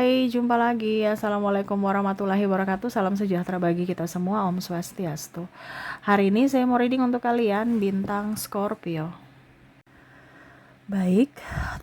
Hai, jumpa lagi. Assalamualaikum warahmatullahi wabarakatuh. Salam sejahtera bagi kita semua. Om Swastiastu. Hari ini saya mau reading untuk kalian bintang Scorpio. Baik,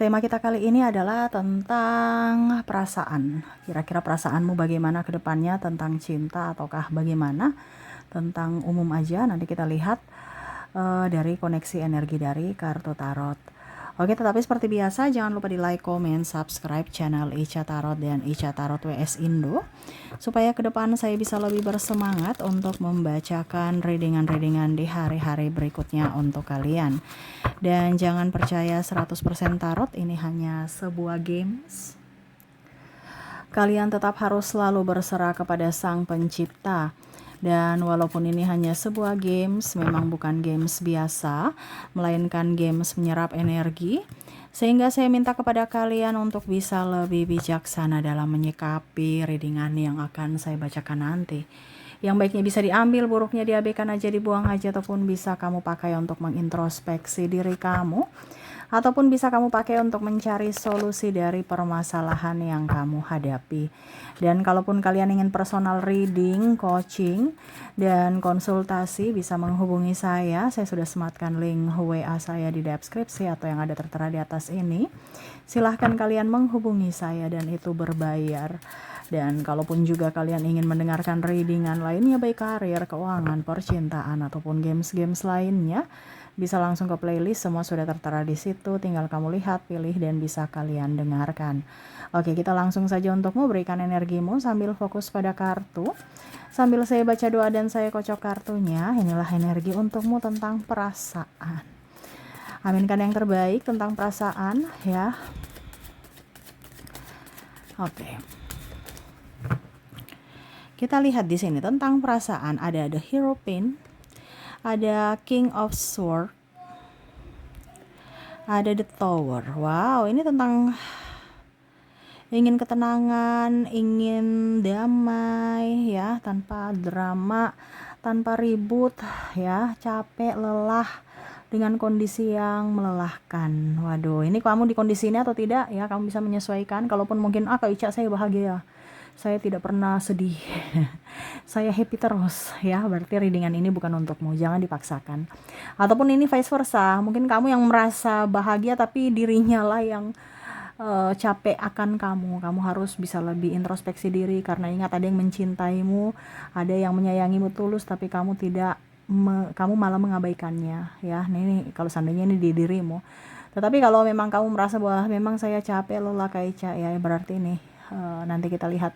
tema kita kali ini adalah tentang perasaan. Kira-kira perasaanmu bagaimana ke depannya, tentang cinta ataukah bagaimana? Tentang umum aja, nanti kita lihat dari koneksi energi dari kartu tarot. Oke, tetapi seperti biasa jangan lupa di like, comment, subscribe channel Ica Tarot dan Ica Tarot WS Indo supaya ke depan saya bisa lebih bersemangat untuk membacakan readingan-readingan di hari-hari berikutnya untuk kalian. Dan jangan percaya 100% tarot, ini hanya sebuah games. Kalian tetap harus selalu berserah kepada Sang Pencipta. Dan walaupun ini hanya sebuah games, memang bukan games biasa, melainkan games menyerap energi, sehingga saya minta kepada kalian untuk bisa lebih bijaksana dalam menyikapi readingan yang akan saya bacakan nanti. Yang baiknya bisa diambil, buruknya diabaikan aja, dibuang aja, ataupun bisa kamu pakai untuk mengintrospeksi diri kamu, ataupun bisa kamu pakai untuk mencari solusi dari permasalahan yang kamu hadapi. Dan kalaupun kalian ingin personal reading, coaching, dan konsultasi, bisa menghubungi saya. Saya sudah sematkan link WA saya di deskripsi atau yang ada tertera di atas ini. Silahkan kalian menghubungi saya dan itu berbayar. Dan kalaupun juga kalian ingin mendengarkan readingan lainnya, baik karir, keuangan, percintaan, ataupun games-games lainnya, bisa langsung ke playlist, semua sudah tertera di situ, tinggal kamu lihat, pilih, dan bisa kalian dengarkan. Oke, kita langsung saja untuk memberikan energimu sambil fokus pada kartu. Sambil saya baca doa dan saya kocok kartunya, inilah energi untukmu tentang perasaan. Aminkan yang terbaik tentang perasaan, ya. Oke. Kita lihat di sini tentang perasaan, ada The Hierophant, ada King of Swords, ada The Tower. Wow, ini tentang ingin ketenangan, ingin damai, ya, tanpa drama, tanpa ribut, ya, capek, lelah dengan kondisi yang melelahkan. Waduh, ini kamu di kondisi ini atau tidak, ya, kamu bisa menyesuaikan. Kalaupun mungkin Kak Ica saya bahagia, saya tidak pernah sedih, saya happy terus, ya, berarti readingan ini bukan untukmu, jangan dipaksakan. Ataupun ini vice versa, mungkin kamu yang merasa bahagia tapi dirinya lah yang capek akan kamu harus bisa lebih introspeksi diri, karena ingat ada yang mencintaimu, ada yang menyayangimu tulus, tapi kamu tidak kamu malah mengabaikannya, ya. Ini kalau seandainya ini di dirimu. Tetapi kalau memang kamu merasa bahwa memang saya capek, lelah Kak Ica, ya, berarti ini nanti kita lihat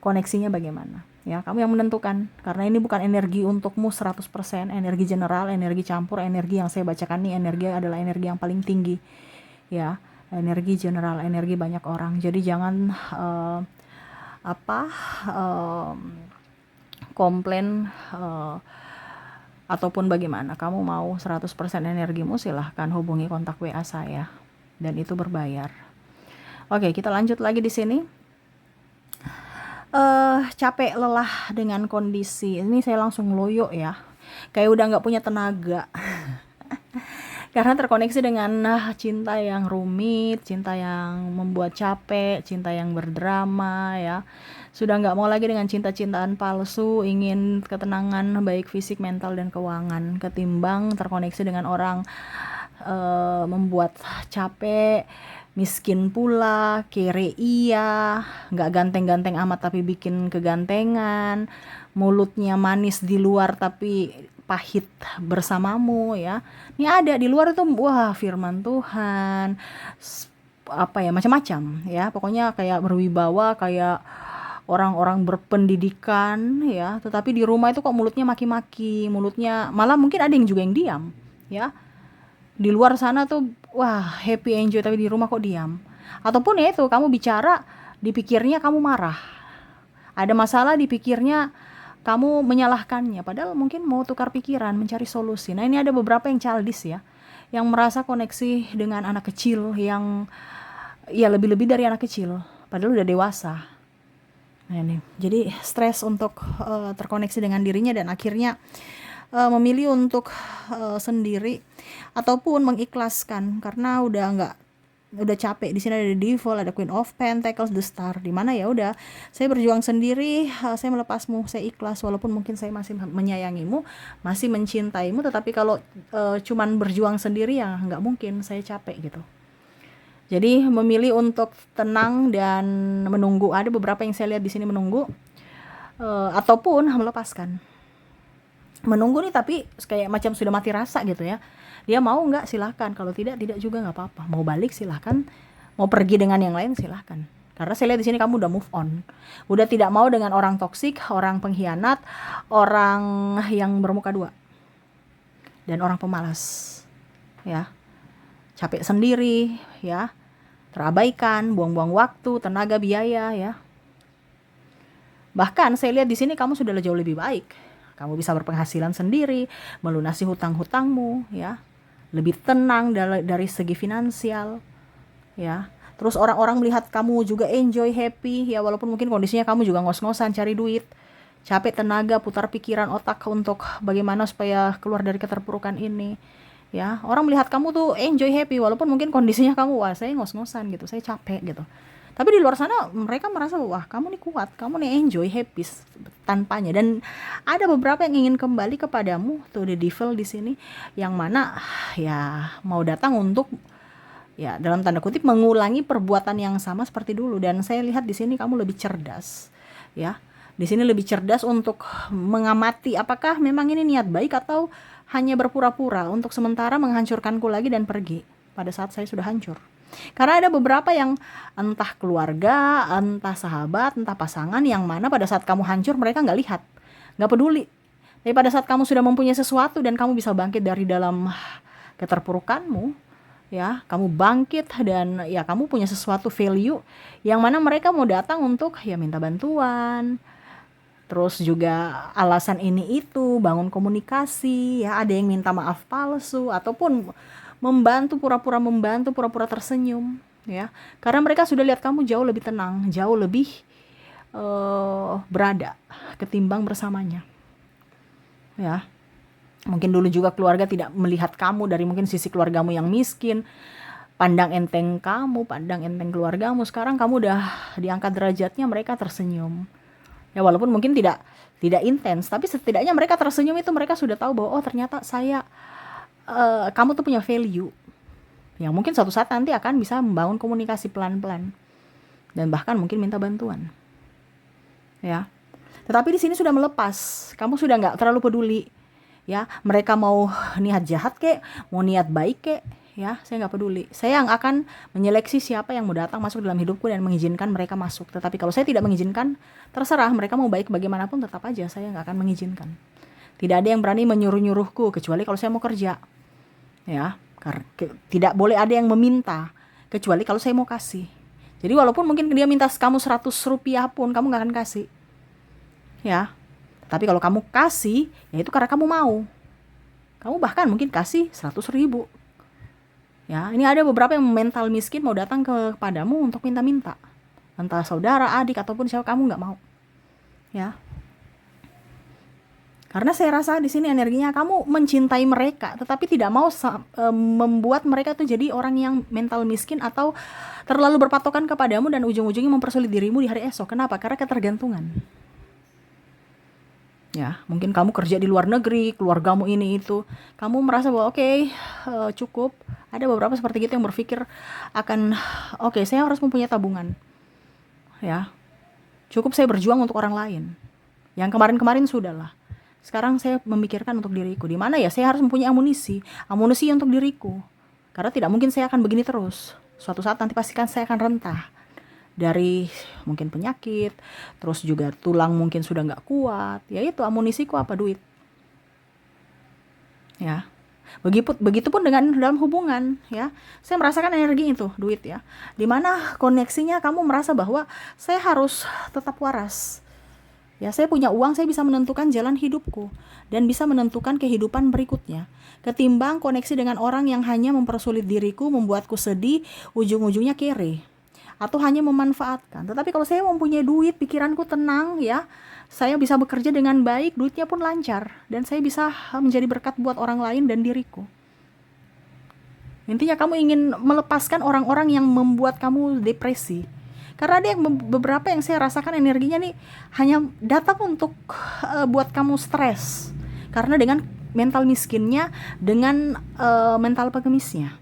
koneksinya bagaimana, ya, kamu yang menentukan, karena ini bukan energi untukmu 100%, energi general, energi campur, energi yang saya bacakan nih, energi adalah energi yang paling tinggi, ya, energi general, energi banyak orang. Jadi jangan komplain ataupun bagaimana. Kamu mau 100% energimu, silahkan hubungi kontak WA saya dan itu berbayar. Oke, kita lanjut lagi di sini. Capek, lelah dengan kondisi ini, saya langsung loyo, ya, kayak udah nggak punya tenaga. Karena terkoneksi dengan cinta yang rumit, cinta yang membuat capek, cinta yang berdrama, ya. Sudah nggak mau lagi dengan cinta-cintaan palsu, ingin ketenangan baik fisik, mental, dan keuangan. Ketimbang terkoneksi dengan orang membuat capek, miskin pula, kere iya, nggak ganteng-ganteng amat tapi bikin kegantengan, mulutnya manis di luar tapi pahit bersamamu, ya. Ini ada di luar itu, wah, firman Tuhan, apa ya, macam-macam, ya, pokoknya kayak berwibawa, kayak orang-orang berpendidikan, ya, tetapi di rumah itu kok mulutnya maki-maki, mulutnya malah mungkin ada yang juga yang diam, ya. Di luar sana tuh wah, happy enjoy, tapi di rumah kok diam. Ataupun ya itu, kamu bicara dipikirnya kamu marah, ada masalah dipikirnya kamu menyalahkannya, padahal mungkin mau tukar pikiran, mencari solusi. Nah, ini ada beberapa yang childish, ya, yang merasa koneksi dengan anak kecil yang ya lebih-lebih dari anak kecil, padahal udah dewasa. Nah, ini jadi stres untuk terkoneksi dengan dirinya dan akhirnya memilih untuk sendiri ataupun mengikhlaskan karena udah nggak udah capek. Di sini ada the devil, ada Queen of Pentacles, the star. Di mana ya udah, saya berjuang sendiri, saya melepasmu, saya ikhlas walaupun mungkin saya masih menyayangimu, masih mencintaimu, tetapi kalau cuman berjuang sendiri ya nggak mungkin, saya capek gitu. Jadi memilih untuk tenang dan menunggu. Ada beberapa yang saya lihat di sini menunggu, ataupun melepaskan. Menunggu nih tapi kayak macam sudah mati rasa gitu ya. Dia mau nggak silahkan, kalau tidak juga nggak apa-apa. Mau balik silahkan, mau pergi dengan yang lain silahkan. Karena saya lihat di sini kamu udah move on, udah tidak mau dengan orang toksik, orang pengkhianat, orang yang bermuka dua, dan orang pemalas, ya, capek sendiri, ya, terabaikan, buang-buang waktu, tenaga, biaya, ya. Bahkan saya lihat di sini kamu sudah jauh lebih baik. Kamu bisa berpenghasilan sendiri, melunasi hutang-hutangmu, ya. Lebih tenang dari segi finansial, ya. Terus orang-orang melihat kamu juga enjoy, happy, ya, walaupun mungkin kondisinya kamu juga ngos-ngosan cari duit, capek tenaga, putar pikiran otak untuk bagaimana supaya keluar dari keterpurukan ini, ya. Orang melihat kamu tuh enjoy, happy, walaupun mungkin kondisinya kamu, wah saya ngos-ngosan gitu, saya capek gitu. Tapi di luar sana mereka merasa wah kamu nih kuat, kamu nih enjoy, happy tanpanya. Dan ada beberapa yang ingin kembali kepadamu, tuh the devil di sini, yang mana ya mau datang untuk, ya, dalam tanda kutip mengulangi perbuatan yang sama seperti dulu. Dan saya lihat di sini kamu lebih cerdas, ya. Di sini lebih cerdas untuk mengamati apakah memang ini niat baik atau hanya berpura-pura untuk sementara menghancurkanku lagi dan pergi pada saat saya sudah hancur. Karena ada beberapa yang entah keluarga, entah sahabat, entah pasangan, yang mana pada saat kamu hancur mereka nggak lihat, nggak peduli. Tapi pada saat kamu sudah mempunyai sesuatu dan kamu bisa bangkit dari dalam keterpurukanmu, ya, kamu bangkit dan ya kamu punya sesuatu value yang mana mereka mau datang untuk ya minta bantuan, terus juga alasan ini itu, bangun komunikasi, ya, ada yang minta maaf palsu ataupun membantu, pura-pura membantu, pura-pura tersenyum, ya, karena mereka sudah lihat kamu jauh lebih tenang, jauh lebih berada ketimbang bersamanya, ya. Mungkin dulu juga keluarga tidak melihat kamu dari mungkin sisi keluargamu yang miskin, pandang enteng kamu, pandang enteng keluargamu. Sekarang kamu udah diangkat derajatnya, mereka tersenyum, ya, walaupun mungkin tidak intens, tapi setidaknya mereka tersenyum, itu mereka sudah tahu bahwa oh ternyata kamu tuh punya value yang mungkin suatu saat nanti akan bisa membangun komunikasi pelan-pelan dan bahkan mungkin minta bantuan, ya. Tetapi di sini sudah melepas, kamu sudah nggak terlalu peduli, ya, mereka mau niat jahat kek, mau niat baik kek, ya, saya nggak peduli. Saya yang akan menyeleksi siapa yang mau datang masuk dalam hidupku dan mengizinkan mereka masuk. Tetapi kalau saya tidak mengizinkan, terserah mereka mau baik bagaimanapun, tetap aja saya nggak akan mengizinkan. Tidak ada yang berani menyuruh-nyuruhku kecuali kalau saya mau kerja, ya. Tidak boleh ada yang meminta kecuali kalau saya mau kasih. Jadi walaupun mungkin dia minta kamu 100 rupiah pun kamu gak akan kasih, ya. Tapi kalau kamu kasih, ya itu karena kamu mau. Kamu bahkan mungkin kasih 100.000, ya. Ini ada beberapa yang mental miskin mau datang kepadamu untuk minta-minta, entah saudara, adik, ataupun siapa, kamu gak mau, ya. Karena saya rasa di sini energinya kamu mencintai mereka, tetapi tidak mau membuat mereka tuh jadi orang yang mental miskin atau terlalu berpatokan kepadamu dan ujung-ujungnya mempersulit dirimu di hari esok. Kenapa? Karena ketergantungan. Ya, mungkin kamu kerja di luar negeri, keluargamu ini itu, kamu merasa bahwa oke, cukup. Ada beberapa seperti gitu yang berpikir akan oke, saya harus mempunyai tabungan, ya. Cukup saya berjuang untuk orang lain. Yang kemarin-kemarin sudahlah. Sekarang saya memikirkan untuk diriku. Di mana ya saya harus mempunyai amunisi untuk diriku. Karena tidak mungkin saya akan begini terus. Suatu saat nanti pastikan saya akan rentah dari mungkin penyakit, terus juga tulang mungkin sudah nggak kuat. Ya itu amunisiku apa? Duit. Ya. Begitupun dengan dalam hubungan, ya. Saya merasakan energi itu, duit, ya. Di mana koneksinya kamu merasa bahwa saya harus tetap waras. Ya, saya punya uang, saya bisa menentukan jalan hidupku dan bisa menentukan kehidupan berikutnya. Ketimbang koneksi dengan orang yang hanya mempersulit diriku, membuatku sedih, ujung-ujungnya kere atau hanya memanfaatkan. Tetapi kalau saya mempunyai duit, pikiranku tenang, ya. Saya bisa bekerja dengan baik, duitnya pun lancar dan saya bisa menjadi berkat buat orang lain dan diriku. Intinya kamu ingin melepaskan orang-orang yang membuat kamu depresi. Karena ada yang beberapa yang saya rasakan energinya nih hanya datang untuk buat kamu stres. Karena dengan mental miskinnya, dengan mental pengemisnya.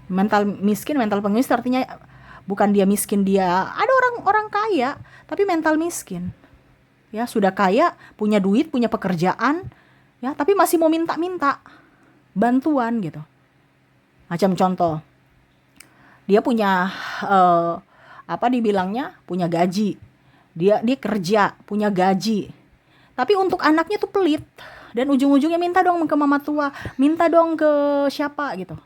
Mental miskin, mental pengemis artinya bukan dia miskin, dia ada orang-orang kaya tapi mental miskin. Ya, sudah kaya, punya duit, punya pekerjaan, ya, tapi masih mau minta-minta bantuan gitu. Macam contoh, dia punya apa dibilangnya, punya gaji, dia kerja punya gaji, tapi untuk anaknya tuh pelit, dan ujung-ujungnya minta dong ke mama tua, minta dong ke siapa gitu,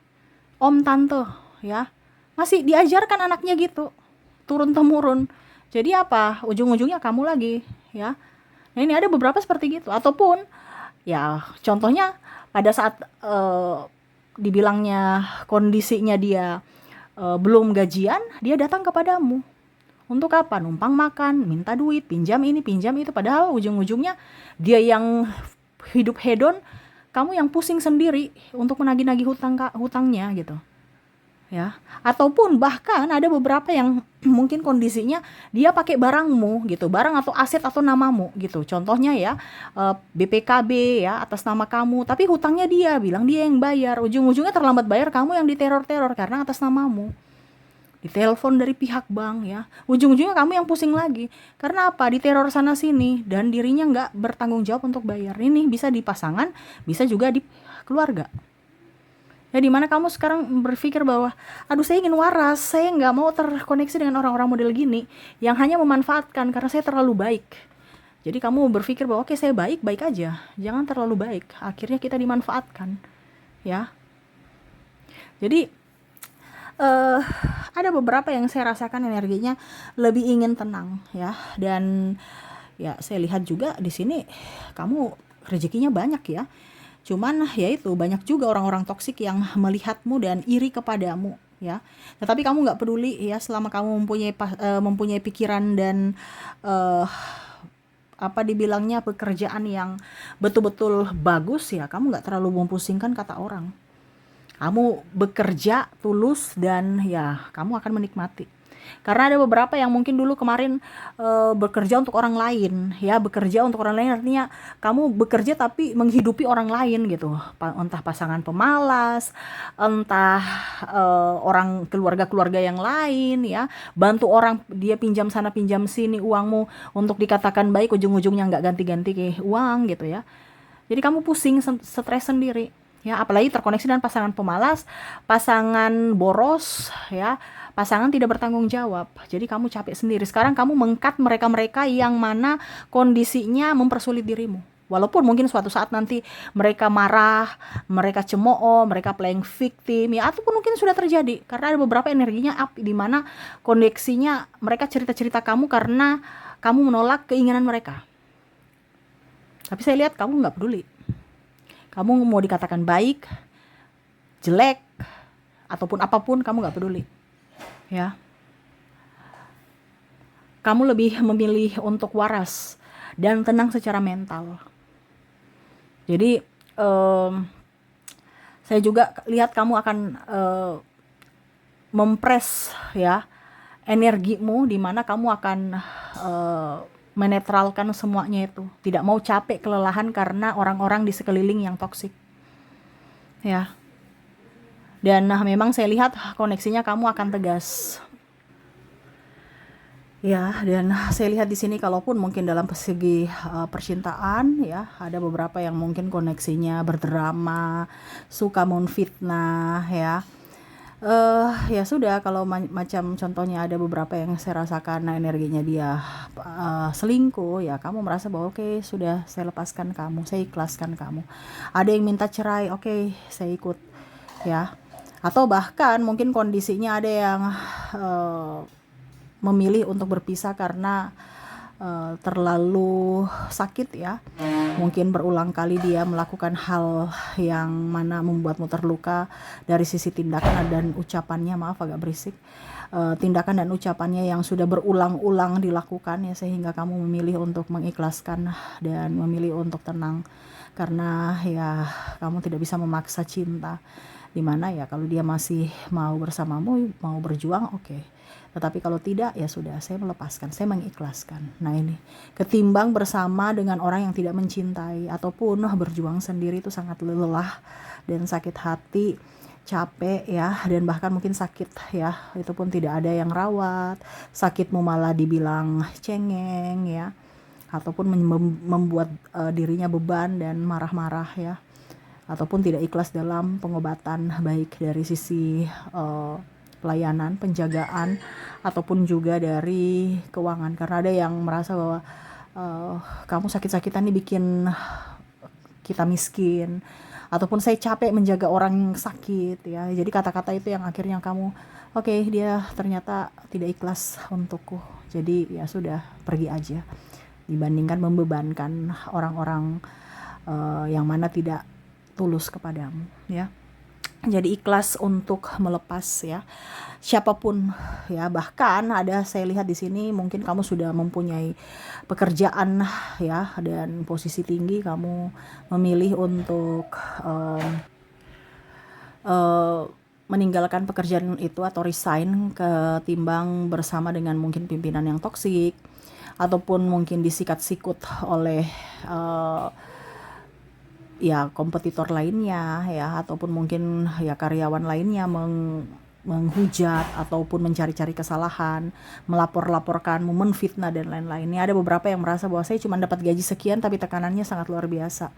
om tante, ya, masih diajarkan anaknya gitu turun temurun. Jadi apa, ujung-ujungnya kamu lagi, ya. Nah, ini ada beberapa seperti gitu. Ataupun ya contohnya pada saat dibilangnya kondisinya dia belum gajian, dia datang kepadamu. Untuk apa? Numpang makan, minta duit, pinjam ini, pinjam itu. Padahal ujung-ujungnya dia yang hidup hedon, kamu yang pusing sendiri untuk menagih-nagih hutangnya gitu. Ya, ataupun bahkan ada beberapa yang mungkin kondisinya dia pakai barangmu gitu, barang atau aset atau namamu gitu. Contohnya ya, BPKB ya atas nama kamu, tapi hutangnya dia bilang dia yang bayar. Ujung-ujungnya terlambat bayar, kamu yang diteror-teror karena atas namamu. Ditelepon dari pihak bank ya. Ujung-ujungnya kamu yang pusing lagi. Karena apa? Diteror sana sini dan dirinya nggak bertanggung jawab untuk bayar. Ini bisa di pasangan, bisa juga di keluarga. Ya, dimana kamu sekarang berpikir bahwa, aduh saya ingin waras, saya nggak mau terkoneksi dengan orang-orang model gini, yang hanya memanfaatkan karena saya terlalu baik. Jadi kamu berpikir bahwa oke, saya baik, baik aja, jangan terlalu baik, akhirnya kita dimanfaatkan, ya. Jadi ada beberapa yang saya rasakan energinya lebih ingin tenang, ya. Dan ya saya lihat juga di sini kamu rezekinya banyak ya. Cuman ya itu banyak juga orang-orang toksik yang melihatmu dan iri kepadamu, ya. Tetapi kamu nggak peduli ya, selama kamu mempunyai pikiran dan apa dibilangnya pekerjaan yang betul-betul bagus, ya kamu nggak terlalu mempusingkan kata orang. Kamu bekerja tulus dan ya kamu akan menikmati. Karena ada beberapa yang mungkin dulu kemarin bekerja untuk orang lain, ya, bekerja untuk orang lain artinya kamu bekerja tapi menghidupi orang lain gitu. Entah pasangan pemalas, entah orang keluarga-keluarga yang lain, ya. Bantu orang, dia pinjam sana pinjam sini uangmu untuk dikatakan baik, ujung-ujungnya nggak ganti-ganti ke uang gitu ya. Jadi kamu pusing, stres sendiri. Ya, apalagi terkoneksi dengan pasangan pemalas, pasangan boros, ya, pasangan tidak bertanggung jawab. Jadi kamu capek sendiri. Sekarang kamu mengkat mereka-mereka yang mana kondisinya mempersulit dirimu. Walaupun mungkin suatu saat nanti mereka marah, mereka cemooh, mereka playing victim, ya, ataupun mungkin sudah terjadi. Karena ada beberapa energinya up, di mana koneksinya mereka cerita-cerita kamu karena kamu menolak keinginan mereka. Tapi saya lihat kamu nggak peduli. Kamu mau dikatakan baik, jelek, ataupun apapun, kamu gak peduli. Ya. Kamu lebih memilih untuk waras dan tenang secara mental. Jadi, saya juga lihat kamu akan mempres ya energimu, di mana kamu akan menetralkan semuanya itu. Tidak mau capek, kelelahan karena orang-orang di sekeliling yang toksik. Ya. Dan memang saya lihat koneksinya kamu akan tegas. Ya, dan saya lihat di sini kalaupun mungkin dalam segi percintaan ya, ada beberapa yang mungkin koneksinya berdrama, suka menfitnah ya. Ya sudah, kalau macam contohnya ada beberapa yang saya rasakan energinya dia selingkuh, ya kamu merasa bahwa oke, sudah saya lepaskan kamu, saya ikhlaskan kamu. Ada yang minta cerai, oke, saya ikut, ya. Atau bahkan mungkin kondisinya ada yang memilih untuk berpisah karena terlalu sakit ya. Mungkin berulang kali dia melakukan hal yang mana membuatmu terluka dari sisi tindakan dan ucapannya, maaf agak berisik, tindakan dan ucapannya yang sudah berulang-ulang dilakukan ya, sehingga kamu memilih untuk mengikhlaskan dan memilih untuk tenang karena ya kamu tidak bisa memaksa cinta. Dimana ya kalau dia masih mau bersamamu, mau berjuang, oke. Tetapi kalau tidak, ya sudah, saya melepaskan, saya mengikhlaskan. Nah ini, ketimbang bersama dengan orang yang tidak mencintai, ataupun berjuang sendiri itu sangat lelah dan sakit hati, capek ya, dan bahkan mungkin sakit ya, itu pun tidak ada yang rawat, sakitmu malah dibilang cengeng ya, ataupun membuat dirinya beban dan marah-marah ya, ataupun tidak ikhlas dalam pengobatan, baik dari sisi pelayanan, penjagaan, ataupun juga dari keuangan. Karena ada yang merasa bahwa kamu sakit-sakitan nih bikin kita miskin, ataupun saya capek menjaga orang sakit ya. Jadi kata-kata itu yang akhirnya kamu, oke, dia ternyata tidak ikhlas untukku, jadi ya sudah, pergi aja, dibandingkan membebankan orang-orang yang mana tidak tulus kepadamu ya. Jadi ikhlas untuk melepas ya, siapapun ya. Bahkan ada, saya lihat di sini mungkin kamu sudah mempunyai pekerjaan ya, dan posisi tinggi, kamu memilih untuk meninggalkan pekerjaan itu atau resign, ketimbang bersama dengan mungkin pimpinan yang toksik, ataupun mungkin disikat-sikut oleh ya kompetitor lainnya ya, ataupun mungkin ya karyawan lainnya menghujat ataupun mencari-cari kesalahan, melapor-laporkanmu, menfitnah dan lain-lain. Ini ada beberapa yang merasa bahwa saya cuma dapat gaji sekian tapi tekanannya sangat luar biasa.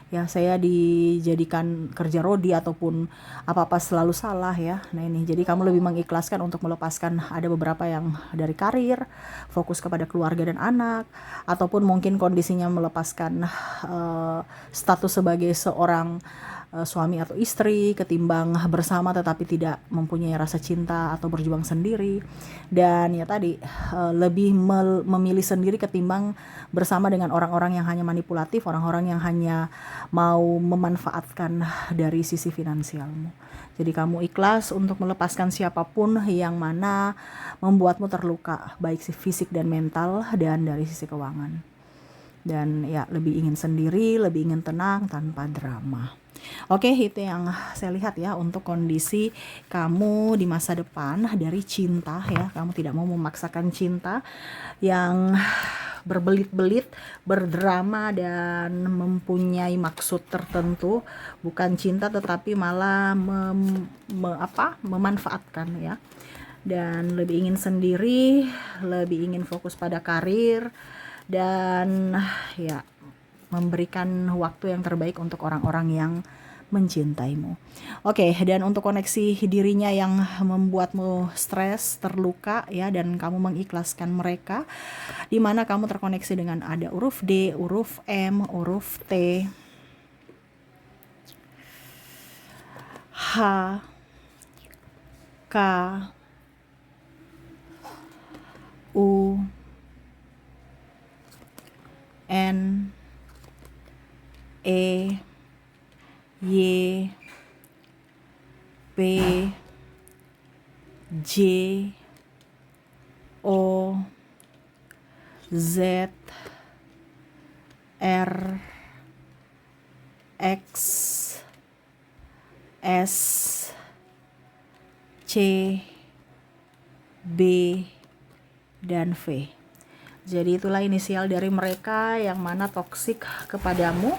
Ya, saya dijadikan kerja rodi ataupun apa-apa selalu salah ya. Nah ini, jadi kamu lebih mengikhlaskan untuk melepaskan. Ada beberapa yang dari karir, fokus kepada keluarga dan anak, ataupun mungkin kondisinya melepaskan status sebagai seorang suami atau istri, ketimbang bersama tetapi tidak mempunyai rasa cinta atau berjuang sendiri. Dan ya tadi, lebih memilih sendiri ketimbang bersama dengan orang-orang yang hanya manipulatif, orang-orang yang hanya mau memanfaatkan dari sisi finansialmu. Jadi kamu ikhlas untuk melepaskan siapapun yang mana membuatmu terluka, baik fisik dan mental, dan dari sisi keuangan. Dan ya, lebih ingin sendiri, lebih ingin tenang tanpa drama. Oke, itu yang saya lihat ya untuk kondisi kamu di masa depan dari cinta ya. Kamu tidak mau memaksakan cinta yang berbelit-belit, berdrama, dan mempunyai maksud tertentu. Bukan cinta tetapi malah memanfaatkan ya. Dan lebih ingin sendiri, lebih ingin fokus pada karir, dan ya memberikan waktu yang terbaik untuk orang-orang yang mencintaimu. Oke, dan untuk koneksi dirinya yang membuatmu stres, terluka ya, dan kamu mengikhlaskan mereka, di mana kamu terkoneksi dengan ada huruf D, huruf M, huruf T, H, K, U, N, E, Y, P, J, O, Z, R, X, S, C, B, dan V. Jadi itulah inisial dari mereka yang mana toksik kepadamu,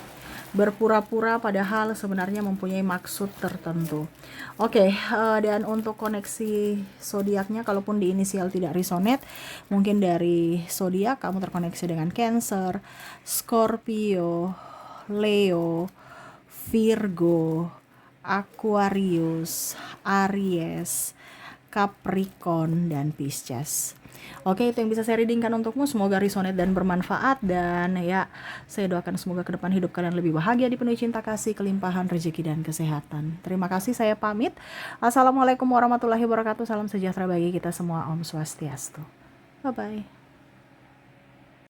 berpura-pura padahal sebenarnya mempunyai maksud tertentu. Oke, dan untuk koneksi zodiaknya, kalaupun di inisial tidak resonate, mungkin dari zodiak kamu terkoneksi dengan Cancer, Scorpio, Leo, Virgo, Aquarius, Aries, Capricorn, dan Pisces. Oke, itu yang bisa saya readingkan untukmu. Semoga resonate dan bermanfaat. Dan ya, saya doakan semoga ke depan hidup kalian lebih bahagia, dipenuhi cinta kasih, kelimpahan rezeki dan kesehatan. Terima kasih, saya pamit. Assalamualaikum warahmatullahi wabarakatuh. Salam sejahtera bagi kita semua. Om Swastiastu. Bye-bye.